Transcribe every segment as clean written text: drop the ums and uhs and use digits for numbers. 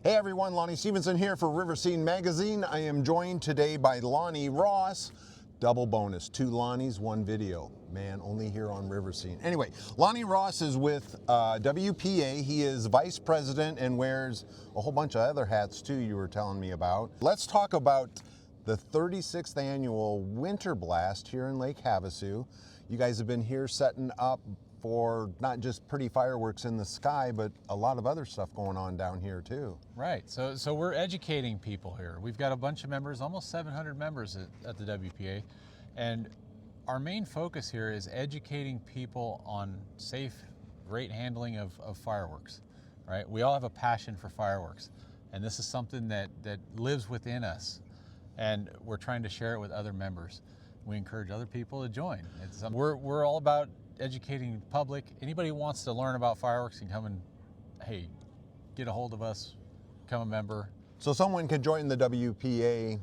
Hey everyone, Lonnie Stevenson here for River Scene Magazine. I am joined today by Lonnie Ross. Double bonus, 2 Lonnies, 1 video. Man, only here on River Scene. Anyway, Lonnie Ross is with WPA. He is vice president and wears a whole bunch of other hats too, you were telling me about. Let's talk about the 36th annual Winterblast here in Lake Havasu. You guys have been here setting up for not just pretty fireworks in the sky, but a lot of other stuff going on down here too. Right, so we're educating people here. We've got a bunch of members, almost 700 members at the WPA, and our main focus here is educating people on safe, great handling of fireworks, right? We all have a passion for fireworks, and this is something that lives within us, and we're trying to share it with other members. We encourage other people to join. We're all about educating the public. Anybody who wants to learn about fireworks can come and, hey, get a hold of us, become a member. So someone can join the WPA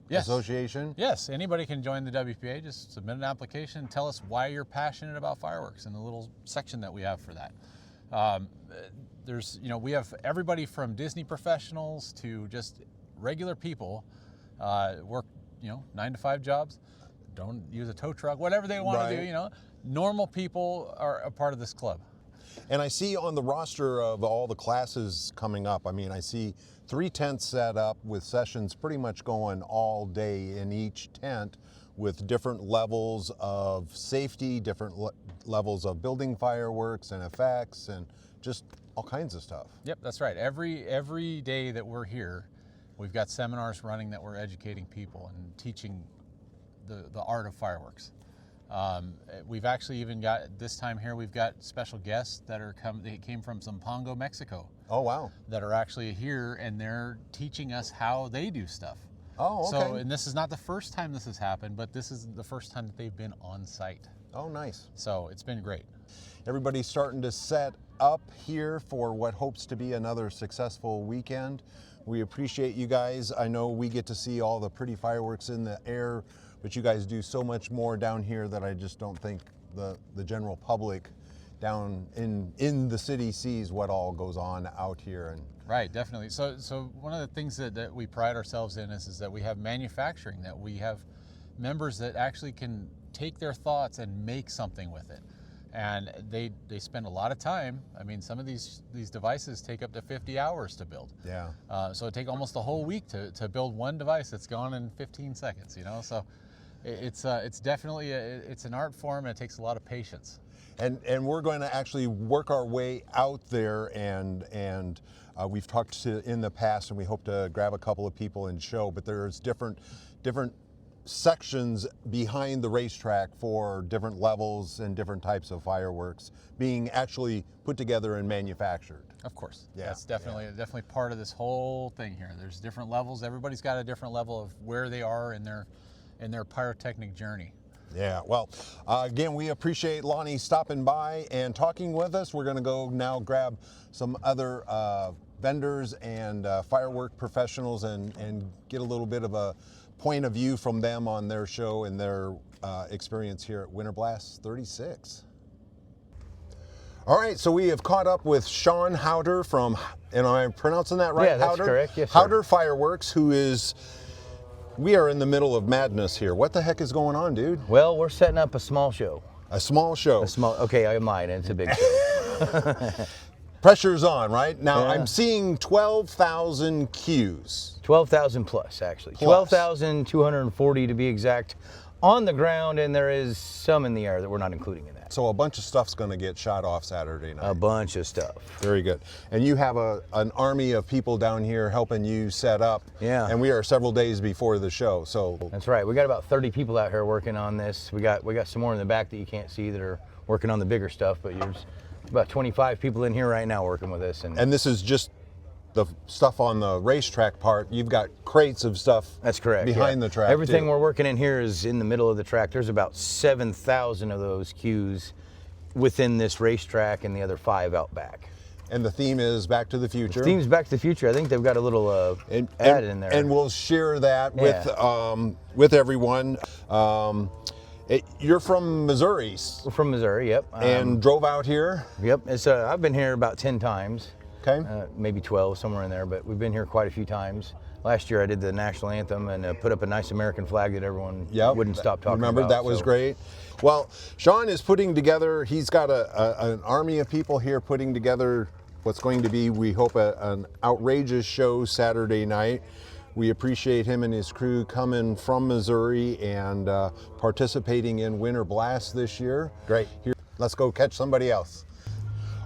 association? Yes, anybody can join the WPA. Just submit an application, tell us why you're passionate about fireworks in the little section that we have for that. We have everybody from Disney professionals to just regular people, work, 9 to 5 jobs, don't use a tow truck, whatever they want to do, Normal people are a part of this club. And I see on the roster of all the classes coming up, I see 3 tents set up with sessions pretty much going all day in each tent with different levels of safety, different levels of building fireworks and effects and just all kinds of stuff. Yep, that's right. Every day that we're here, we've got seminars running that we're educating people and teaching the art of fireworks. We've actually even got, this time here, we've got special guests that they came from Zampango, Mexico. Oh, wow. That are actually here, and they're teaching us how they do stuff. Oh, okay. So, and this is not the first time this has happened, but this is the first time that they've been on site. Oh, nice. So it's been great. Everybody's starting to set up here for what hopes to be another successful weekend. We appreciate you guys. I know we get to see all the pretty fireworks in the air, but you guys do so much more down here that I just don't think the general public down in the city sees what all goes on out here. And right, definitely. So one of the things that we pride ourselves in is that we have manufacturing, that we have members that actually can take their thoughts and make something with it. And they spend a lot of time. Some of these devices take up to 50 hours to build. Yeah. So it takes almost a whole week to build one device that's gone in 15 seconds, So it's definitely it's an art form, and it takes a lot of patience. And we're going to actually work our way out there, and we've talked in the past, and we hope to grab a couple of people and show, but there's different sections behind the racetrack for different levels and different types of fireworks being actually put together and manufactured. Of course. Yeah. That's definitely part of this whole thing here. There's different levels. Everybody's got a different level of where they are in their pyrotechnic journey. Yeah, well, again, we appreciate Lonnie stopping by and talking with us. We're going to go now grab some other vendors and firework professionals and get a little bit of a point of view from them on their show and their experience here at Winterblast 36. All right, so we have caught up with Sean Howder from, am I pronouncing that right? Yeah, that's correct. Yes, sir. Howder Fireworks, we are in the middle of madness here. What the heck is going on, dude? Well, we're setting up a small show. A small show. Okay, I might, and it's a big show. Pressure's on, right? Now, Yeah. I'm seeing 12,000 cues. 12,000 plus, actually. 12,240 to be exact on the ground, and there is some in the air that we're not including in that. So a bunch of stuff's going to get shot off Saturday night. A bunch of stuff. Very good. And you have an army of people down here helping you set up. Yeah. And we are several days before the show, so. That's right. We got about 30 people out here working on this. We got some more in the back that you can't see that are working on the bigger stuff, but there's about 25 people in here right now working with us. And this is just the stuff on the racetrack part. You've got crates of stuff. That's correct. Behind the track. Everything too. we're working in here is in the middle of the track. There's about 7,000 of those cues within this racetrack and the other 5 out back. And the theme is Back to the Future. The theme's Back to the Future. I think they've got a little ad in there. And we'll share that with everyone. You're from Missouri. We're from Missouri, yep. And drove out here? Yep. I've been here about 10 times. Okay. Maybe 12, somewhere in there, but we've been here quite a few times. Last year I did the national anthem and put up a nice American flag that everyone wouldn't stop talking Remember, about. that was great. Well, Sean is putting together, he's got an army of people here putting together what's going to be, we hope, an outrageous show Saturday night. We appreciate him and his crew coming from Missouri and participating in Winterblast this year. Great. Here, let's go catch somebody else.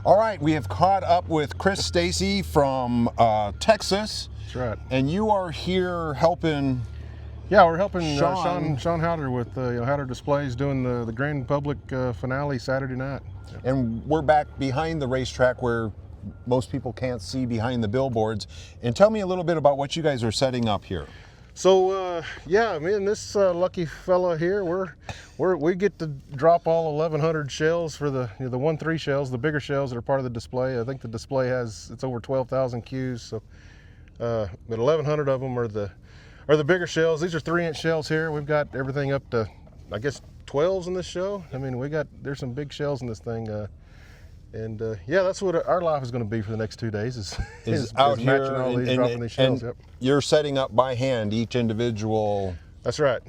All right, we have caught up with Chris Stacy from Texas. That's right. And you are here helping. Yeah, we're helping Sean Howder with Howder Displays doing the grand public finale Saturday night. And we're back behind the racetrack where most people can't see behind the billboards. And tell me a little bit about what you guys are setting up here. So yeah, me and this lucky fella here, we get to drop all 1,100 shells for the 1-3 shells, the bigger shells that are part of the display. I think the display it's over 12,000 cues. So, but 1,100 of them are the bigger shells. These are 3-inch shells here. We've got everything up to, I guess, 12s in this show. I mean, there's some big shells in this thing. And yeah, that's what our life is going to be for the next 2 days. Is out here matching all these, dropping these shells. Yep. You're setting up by hand each individual. That's right.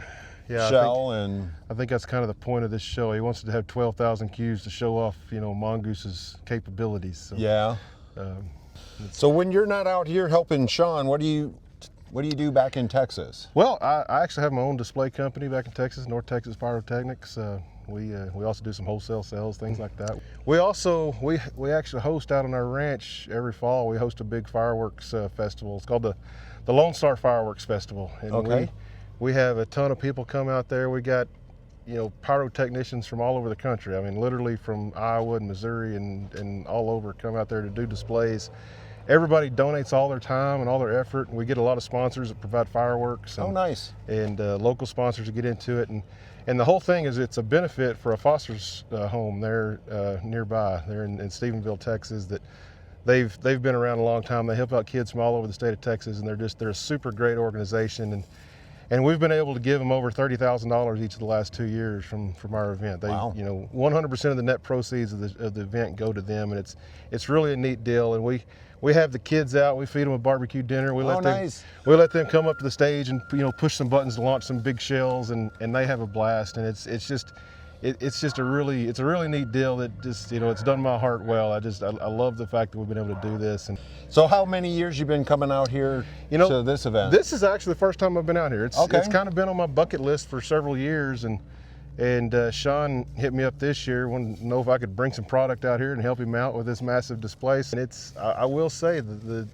Yeah, shell, I think that's kind of the point of this show. He wants to have 12,000 cues to show off, Mongoose's capabilities. So, yeah. So when you're not out here helping Sean, what do you do back in Texas? Well, I actually have my own display company back in Texas, North Texas Pyrotechnics. We also do some wholesale sales, things like that. We actually host out on our ranch every fall. We host a big fireworks festival. It's called the Lone Star Fireworks Festival. And okay. We have a ton of people come out there. We got pyrotechnicians from all over the country. I mean, literally from Iowa and Missouri and all over come out there to do displays. Everybody donates all their time and all their effort, and we get a lot of sponsors that provide fireworks. And, nice. And local sponsors to get into it. And the whole thing is it's a benefit for a foster's home there nearby. They're in Stephenville, Texas. That they've been around a long time. They help out kids from all over the state of Texas, and they're a super great organization. And we've been able to give them over $30,000 each of the last 2 years from our event. Wow. 100% of the net proceeds of the event go to them, and it's really a neat deal. And we have the kids out. We feed them a barbecue dinner. We let them come up to the stage and push some buttons to launch some big shells, and they have a blast. And it's just a really neat deal that just it's done my heart well. I love the fact that we've been able to do this. And so how many years you been coming out here to this event? This is actually the first time I've been out here. It's kind of been on my bucket list for several years, and Sean hit me up this year, wanted to know if I could bring some product out here and help him out with this massive display. And I will say the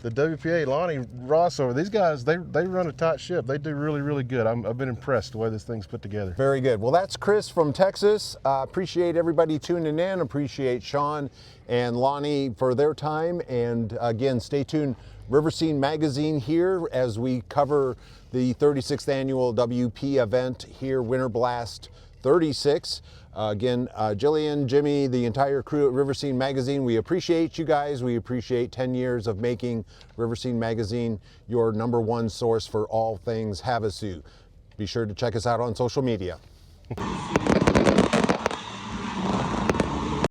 WPA, Lonnie, Ross over, these guys, they run a tight ship. They do really, really good. I've been impressed the way this thing's put together. Very good. Well, that's Chris from Texas. Appreciate everybody tuning in. Appreciate Sean and Lonnie for their time. And again, stay tuned. River Scene Magazine here as we cover the 36th annual WP event here, Winterblast 36. Again, Jillian, Jimmy, the entire crew at River Scene Magazine, we appreciate you guys. We appreciate 10 years of making River Scene Magazine your #1 source for all things Havasu. Be sure to check us out on social media.